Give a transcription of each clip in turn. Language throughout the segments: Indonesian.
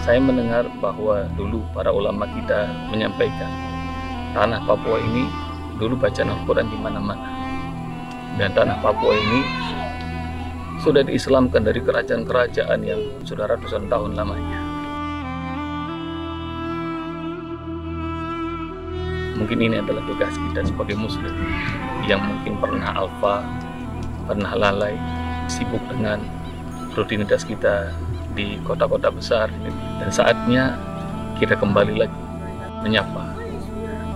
Saya mendengar bahwa dulu para ulama kita menyampaikan tanah Papua ini dulu bacaan Al-Quran di mana-mana. Dan tanah Papua ini sudah diislamkan dari kerajaan-kerajaan yang sudah ratusan tahun lamanya. Mungkin ini adalah tugas kita sebagai muslim yang mungkin pernah alfa, pernah lalai, sibuk dengan rutinitas kita di kota-kota besar, dan saatnya kita kembali lagi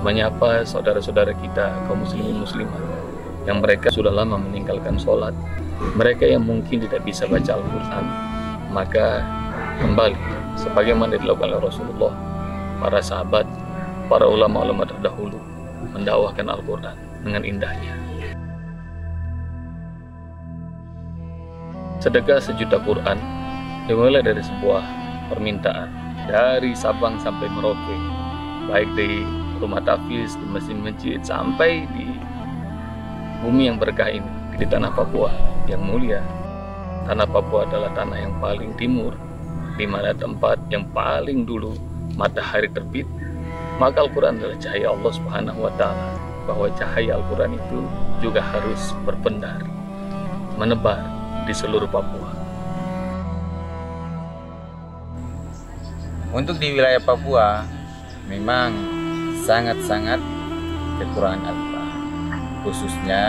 menyapa saudara-saudara kita kaum muslimin muslimat yang mereka sudah lama meninggalkan sholat, mereka yang mungkin tidak bisa baca Al-Quran, maka kembali sebagaimana dilakukan oleh Rasulullah, para sahabat, para ulama-ulama terdahulu mendakwahkan Al-Quran dengan indahnya. Sedekah 1 juta Quran dimulai dari sebuah permintaan dari Sabang sampai Merauke, baik di rumah tahfiz, di masjid-masjid, sampai di bumi yang berkah ini, di tanah Papua yang mulia. Tanah Papua adalah tanah yang paling timur, di mana tempat yang paling dulu matahari terbit. Maka Al-Quran adalah cahaya Allah Subhanahu wa Ta'ala, bahwa cahaya Al-Quran itu juga harus berpendar, menebar di seluruh Papua. Untuk di wilayah Papua memang sangat-sangat kekurangan Al-Quran, khususnya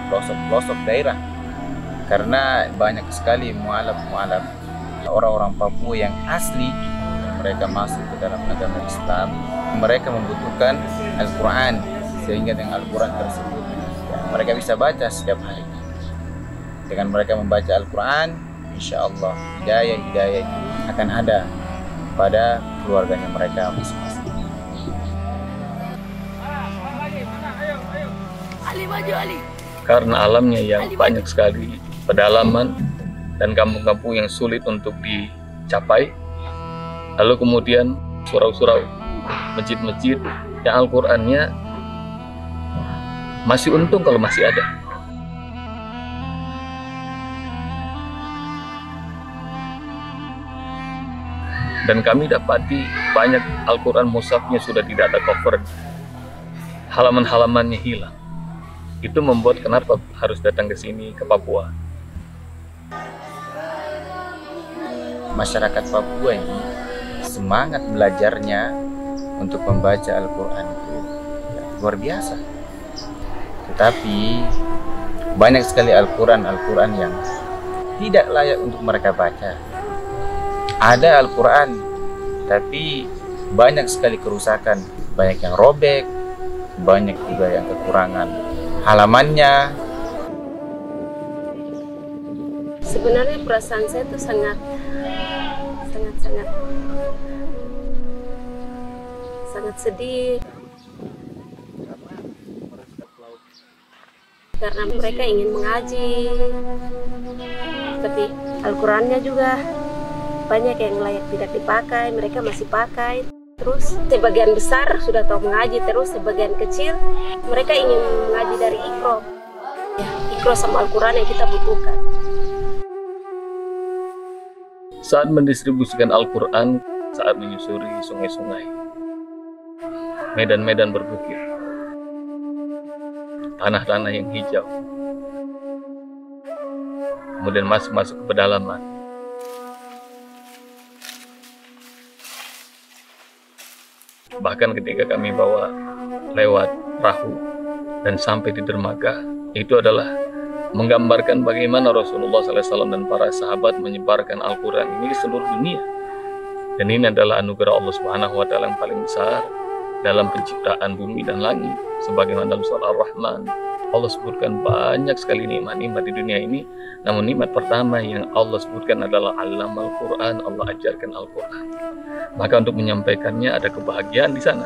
pelosok-pelosok daerah, karena banyak sekali mualaf orang-orang Papua yang asli, mereka masuk ke dalam agama Islam, mereka membutuhkan Al-Quran, sehingga dengan Al-Quran tersebut mereka bisa baca setiap hari. Dengan mereka membaca Al-Quran, insya Allah hidayah itu akan ada pada keluarganya mereka masing-masing. Karena alamnya yang banyak sekali pedalaman dan kampung-kampung yang sulit untuk dicapai, lalu kemudian surau-surau, masjid-masjid yang Al-Qurannya masih untung kalau masih ada. Dan kami dapati banyak Al-Quran mushafnya sudah tidak ada cover, halaman-halamannya hilang. Itu membuat kenapa harus datang ke sini, ke Papua. Masyarakat Papua ini semangat belajarnya untuk membaca Al-Quran itu luar biasa. Tetapi banyak sekali Al-Quran yang tidak layak untuk mereka baca. Ada Al-Quran, tapi banyak sekali kerusakan, banyak yang robek, banyak juga yang kekurangan halamannya. Sebenarnya perasaan saya itu sangat sedih, karena mereka ingin mengaji, tapi Al-Qurannya juga banyak yang layak tidak dipakai, mereka masih pakai. Terus sebagian besar sudah tahu mengaji, terus sebagian kecil mereka ingin mengaji dari Iqra. Ya, Iqra sama Al-Quran yang kita butuhkan. Saat mendistribusikan Al-Quran, saat menyusuri sungai-sungai, medan-medan berbukit, tanah-tanah yang hijau, kemudian masuk ke pedalaman, bahkan ketika kami bawa lewat perahu dan sampai di dermaga, itu adalah menggambarkan bagaimana Rasulullah SAW dan para sahabat menyebarkan Al-Quran ini di seluruh dunia. Dan ini adalah anugerah Allah Subhanahu wa Ta'ala yang paling besar dalam penciptaan bumi dan langit. Sebagaimana dalam surah Ar-Rahman, Allah sebutkan banyak sekali nikmat-nikmat di dunia ini. Namun nikmat pertama yang Allah sebutkan adalah Allamal Quran, Allah ajarkan Al-Quran. Maka untuk menyampaikannya ada kebahagiaan di sana,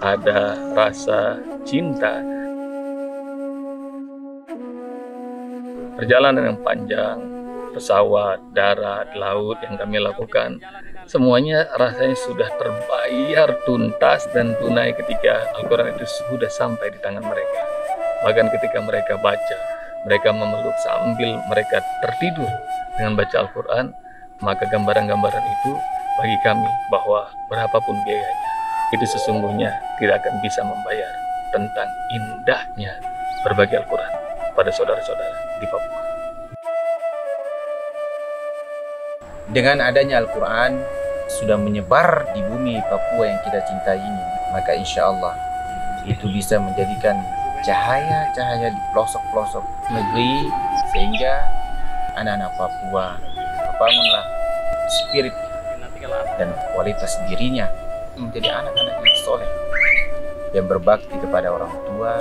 ada rasa cinta. Perjalanan yang panjang, pesawat, darat, laut yang kami lakukan, semuanya rasanya sudah terbayar tuntas dan tunai ketika Al-Quran itu sudah sampai di tangan mereka. Bahkan ketika mereka baca, mereka memeluk sambil mereka tertidur dengan baca Al-Quran, maka gambaran-gambaran itu bagi kami bahwa berapapun biayanya, itu sesungguhnya tidak akan bisa membayar tentang indahnya berbagi Al-Quran pada saudara-saudara di Papua. Dengan adanya Al-Quran sudah menyebar di bumi Papua yang kita cintai ini, maka insya Allah itu bisa menjadikan cahaya-cahaya di pelosok-pelosok negeri, sehingga anak-anak Papua bangunlah spirit dan kualitas dirinya menjadi anak-anak yang soleh, yang berbakti kepada orang tua,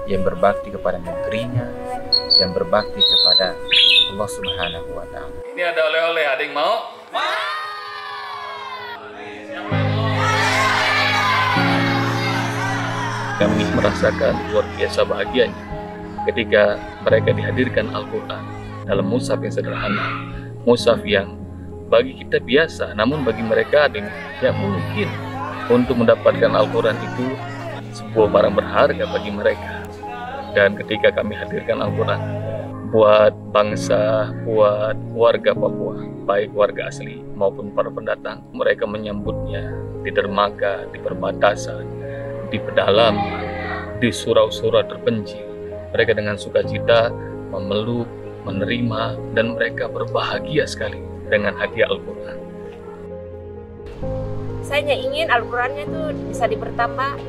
yang berbakti kepada negerinya, yang berbakti kepada Allah Subhanahu wa Ta'ala. Ini ada oleh-oleh, ada yang mau? Kami merasakan luar biasa bahagianya ketika mereka dihadirkan Al-Quran dalam mushaf yang sederhana, mushaf yang bagi kita biasa, namun bagi mereka tidak mungkin untuk mendapatkan Al-Quran itu sebuah barang berharga bagi mereka. Dan ketika kami hadirkan Al-Quran buat bangsa, buat warga Papua, baik warga asli maupun para pendatang, mereka menyambutnya di dermaga, di perbatasan, di pedalaman, di surau-surau terpencil. Mereka dengan sukacita memeluk, menerima, dan mereka berbahagia sekali dengan hadiah Al-Quran. Saya hanya ingin Al-Qurannya itu bisa dipertambah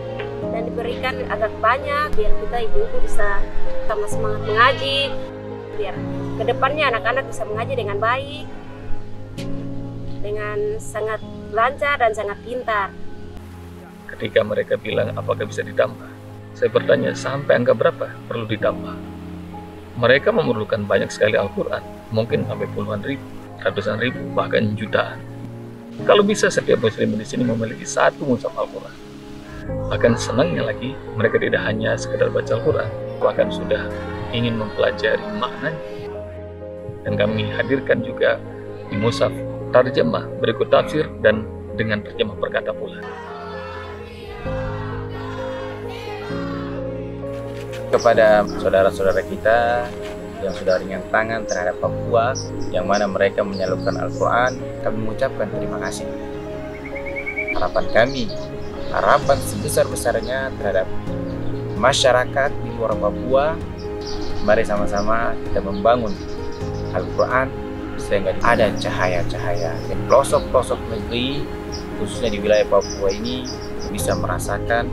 dan diberikan agak banyak, biar kita ibu-ibu bisa sama semangat mengaji, biar kedepannya anak-anak bisa mengaji dengan baik, dengan sangat lancar dan sangat pintar. Ketika mereka bilang apakah bisa ditambah, saya bertanya sampai angka berapa perlu ditambah. Mereka memerlukan banyak sekali Al-Quran, mungkin sampai puluhan ribu, ratusan ribu, bahkan jutaan. Kalau bisa setiap muslim di sini memiliki satu mushaf Al-Quran. Bahkan senangnya lagi, mereka tidak hanya sekedar baca Al-Quran, bahkan sudah ingin mempelajari maknanya. Dan kami hadirkan juga di mushaf tarjamah berikut tafsir dan dengan terjemah perkata pula. Kepada saudara-saudara kita yang sudah ringan tangan terhadap Papua, yang mana mereka menyalurkan Al-Quran, kami mengucapkan terima kasih. Harapan sebesar-besarnya terhadap masyarakat di luar Papua, mari sama-sama kita membangun Al-Quran sehingga ada cahaya-cahaya di pelosok-pelosok negeri, khususnya di wilayah Papua ini, bisa merasakan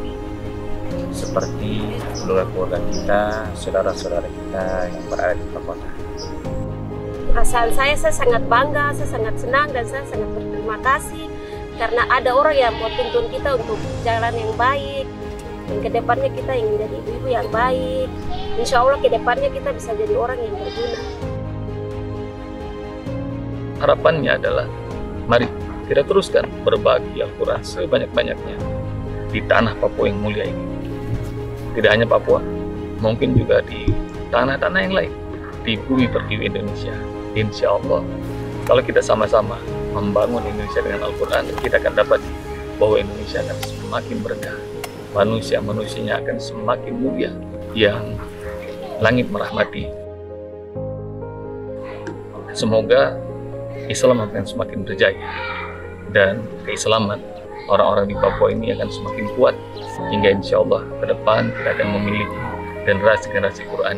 seperti keluarga-keluarga kita, saudara-saudara kita yang berada di kota. Perasaan saya sangat bangga, saya sangat senang, dan saya sangat berterima kasih karena ada orang yang mau tuntun kita untuk jalan yang baik, dan kedepannya kita ingin jadi ibu-ibu yang baik. Insya Allah kedepannya kita bisa jadi orang yang berguna. Harapannya adalah mari kita teruskan berbagi Al-Quran sebanyak-banyaknya di tanah Papua yang mulia ini. Tidak hanya Papua, mungkin juga di tanah-tanah yang lain, di bumi pertiwi Indonesia. Insya Allah, kalau kita sama-sama membangun Indonesia dengan Al-Quran, kita akan dapat bahwa Indonesia akan semakin berkah. Manusia-manusianya akan semakin mulia, yang langit merahmati. Semoga Islam akan semakin berjaya, dan keislaman orang-orang di Papua ini akan semakin kuat, hingga insya Allah ke depan kita akan memiliki generasi-generasi Quran